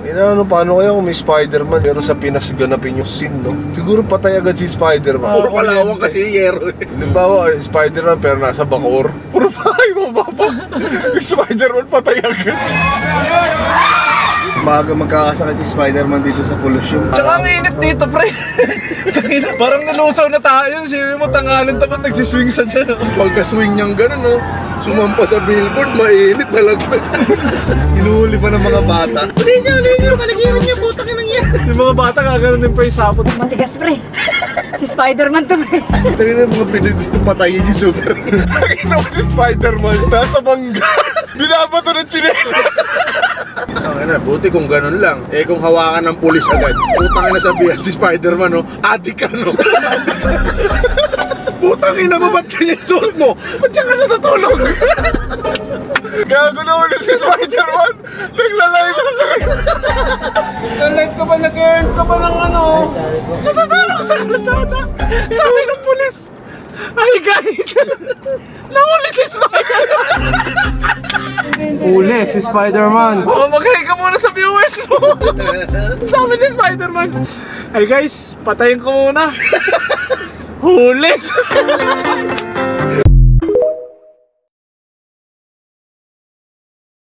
Ano, paano kaya kung may Spider-Man pero sa Pinas ganapin yung scene, no? Siguro patay agad si Spider-Man. Puro kalawang kasi yero. Halimbawa, Spider-Man pero nasa Bacoor. Puro bahay mababa. Yung Spider-Man patay agad. Maaga magkakasakit si Spider-Man dito sa polusyon. Tsaka ang init dito, pre. Parang nalusaw na tayo. Sino mo tangalan tapat nagsiswing sa dyan. Pagka-swing niyang gano'n, no? Sumampa sa billboard, mainit, malaglag. Inuhuli pa ng mga bata. Ulihin niyo, palagiran niyo, putang inang yan. Yung mga bata kagano'n din, pre, sapot. Matigas, pre. Si Spider-Man to, pre. Tangina ng mga Pinoy gusto patayin yung super. Nakita ko si Spider-Man nasa bangga. Binabato ng chinelas. Buti kung ganun lang. Eh kung hawakan ng pulis agad, putang ina sabihan si Spider-Man, no? Adik ka, no? Putang ina mo, ba't ganyan suot mo? Ba't siya ka natutulog? Gago na ulit si Spider-Man. Naglalive sa Nag-live ka ba? Nag-earn ka ba ng ano? Natatalo sa kalasada. Sabi ng pulis. Ay guys! Nahuli si Spider-Man! Huli si Spider-Man. Oh, mag-hi ka muna sa viewers mo! Sabi ni Spider-Man. Ay guys, patayin ko muna. Huli!